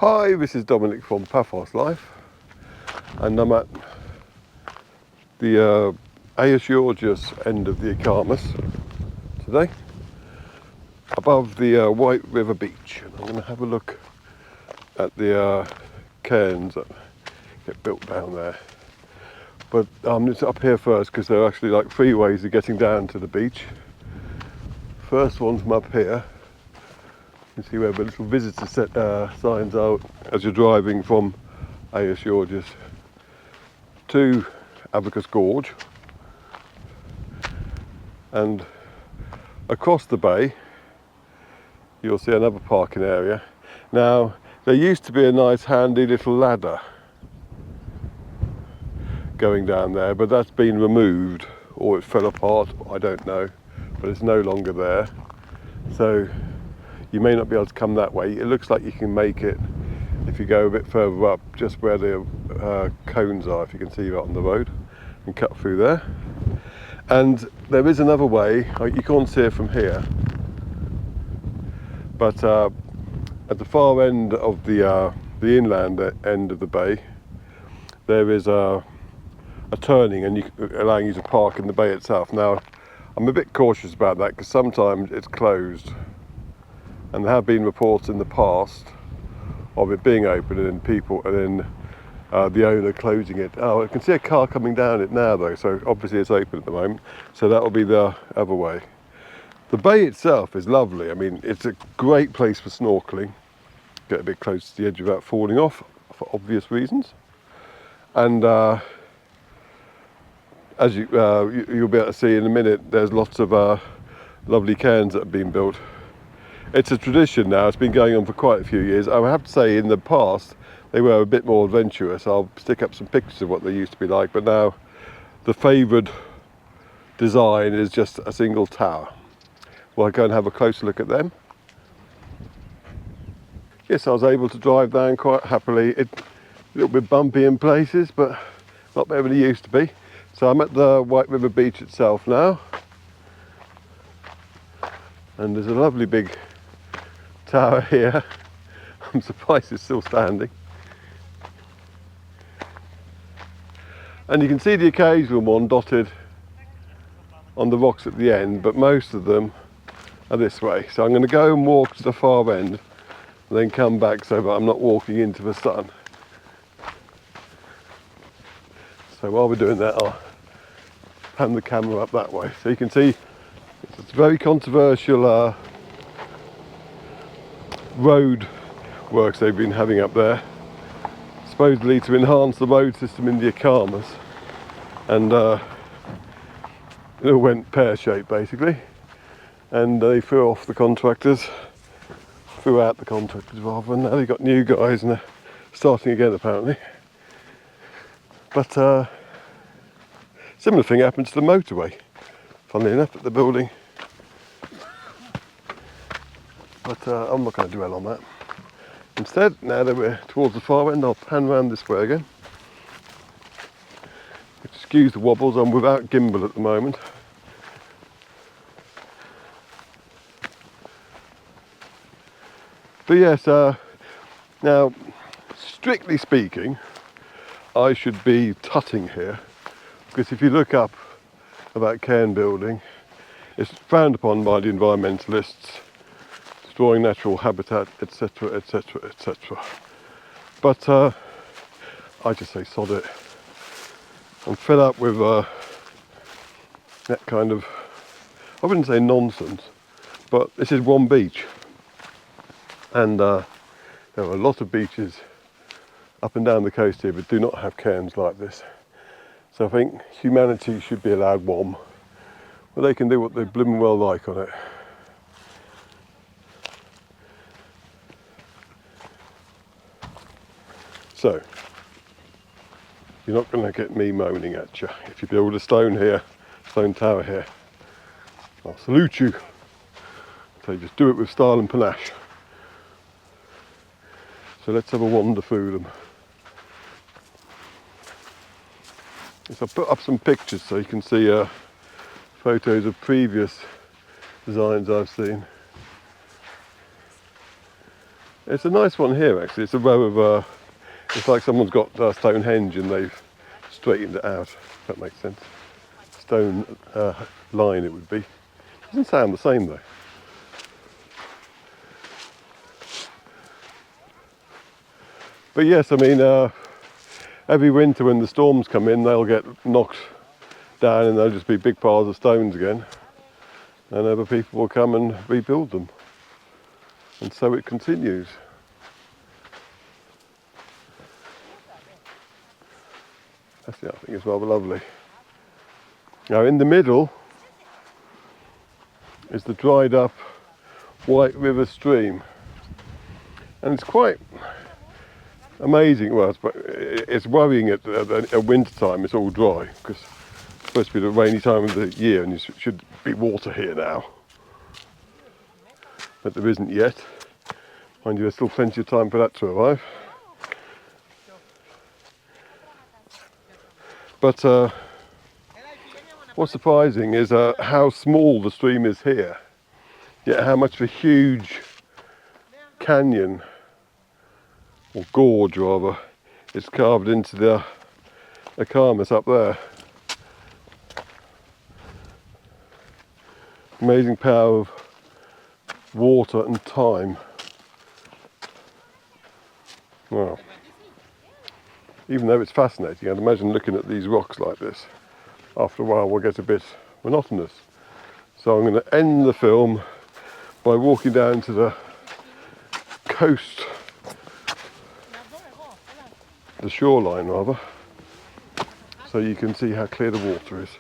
Hi, this is Dominic from Paphos Life, and I'm at the Avakas Gorge end of the Akamas today, above the White River Beach. And I'm going to have a look at the cairns that get built down there. But it's up here first because there are actually like 3 ways of getting down to the beach. First one's from up here. You can see where the little visitor signs out as you're driving from Avakas Gorge to Avakas Gorge, and across the bay you'll see another parking area. Now there used to be a nice handy little ladder going down there, but that's been removed, or it fell apart, I don't know, but it's no longer there, so you may not be able to come that way. It looks like you can make it if you go a bit further up, just where the cones are, if you can see that on the road, and cut through there. And there is another way, you can't see it from here, but at the far end of the inland end of the bay, there is a turning, and allowing you to park in the bay itself. Now, I'm a bit cautious about that because sometimes it's closed. And there have been reports in the past of it being open and then the owner closing it. Oh, I can see a car coming down it now though, so obviously it's open at the moment. So that will be the other way. The bay itself is lovely. I mean, it's a great place for snorkelling. Get a bit close to the edge without falling off, for obvious reasons. And as you'll be able to see in a minute, there's lots of lovely cairns that have been built. It's a tradition now, it's been going on for quite a few years. I would have to say in the past they were a bit more adventurous. I'll stick up some pictures of what they used to be like, but now the favoured design is just a single tower. Well, I'll go and have a closer look at them. Yes, I was able to drive down quite happily. It's a little bit bumpy in places, but not better than it used to be. So I'm at the White River Beach itself now, and there's a lovely big tower here. I'm surprised it's still standing. And you can see the occasional one dotted on the rocks at the end, but most of them are this way. So I'm going to go and walk to the far end and then come back so that I'm not walking into the sun. So while we're doing that, I'll pan the camera up that way. So you can see it's a very controversial road works they've been having up there, supposedly to enhance the road system in the Akamas, and it all went pear-shaped basically, and they threw out the contractors rather, and now they've got new guys and they're starting again apparently. But similar thing happened to the motorway, funnily enough, at the building. But I'm not going to dwell on that. Instead, now that we're towards the far end, I'll pan round this way again. Excuse the wobbles, I'm without gimbal at the moment. But yes, now, strictly speaking, I should be tutting here, because if you look up about cairn building, it's frowned upon by the environmentalists, destroying natural habitat, etc, etc, etc. But I just say sod it. I'm fed up with that kind of, I wouldn't say nonsense, but this is one beach, and there are a lot of beaches up and down the coast here but do not have cairns like this. So I think humanity should be allowed one, where they can do what they blooming well like on it. So, you're not going to get me moaning at you. If you build a stone tower here, I'll salute you. So just do it with style and panache. So let's have a wander through them. So I'll put up some pictures so you can see photos of previous designs I've seen. It's a nice one here actually. It's a row of, it's like someone's got Stonehenge and they've straightened it out, if that makes sense. Stone line it would be. Doesn't sound the same though. But yes, I mean, every winter when the storms come in, they'll get knocked down and they'll just be big piles of stones again. And other people will come and rebuild them. And so it continues. That's, I think it's rather lovely. Now in the middle is the dried up White River stream. And it's quite amazing. Well, it's worrying at winter time, it's all dry, because it's supposed to be the rainy time of the year and there should be water here now. But there isn't yet. Mind you, there's still plenty of time for that to arrive. But what's surprising is how small the stream is here, yet how much of a huge canyon, or gorge rather, is carved into the Akamas up there. Amazing power of water and time. Well, even though it's fascinating, I'd imagine looking at these rocks like this, after a while will get a bit monotonous. So I'm going to end the film by walking down to the coast, the shoreline rather, so you can see how clear the water is.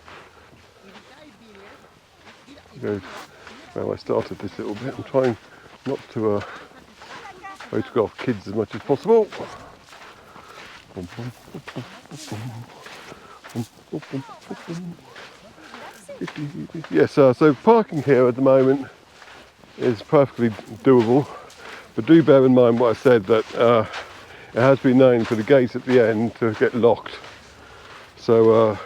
Go where I started this little bit. I'm trying not to photograph kids as much as possible. Yes, so parking here at the moment is perfectly doable, but do bear in mind what I said, that it has been known for the gate at the end to get locked. So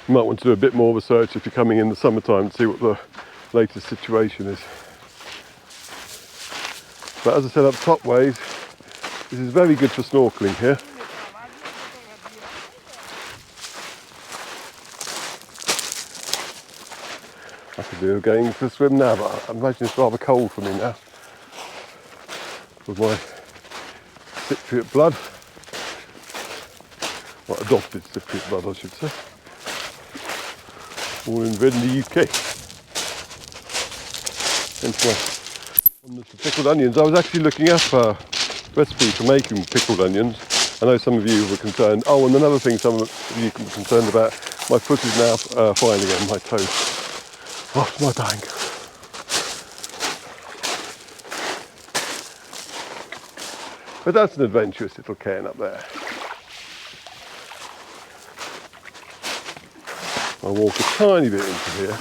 you might want to do a bit more research if you're coming in the summertime to see what the latest situation is. But as I said up top ways, this is very good for snorkelling here. I could do going for a swim now, but I imagine it's rather cold for me now with my Cypriot blood. Well, adopted Cypriot blood, I should say. Born and bred in the UK. Hence my fondness for pickled onions. I was actually looking up a recipe for making pickled onions. I know some of you were concerned. Oh, and another thing some of you were concerned about, my foot is now fine again, my toe. After my bang. But that's an adventurous little cairn up there. I'll walk a tiny bit into here.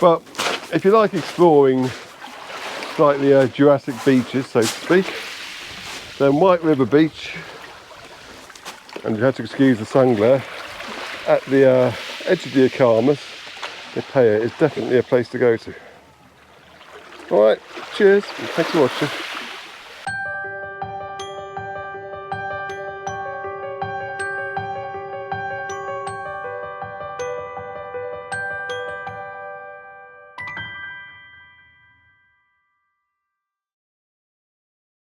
But if you like exploring slightly Jurassic beaches, so to speak, then White River Beach, and you have to excuse the sun glare, at the edge of the Akamas, the Peyia, is definitely a place to go to. Alright, cheers, and thanks for watching.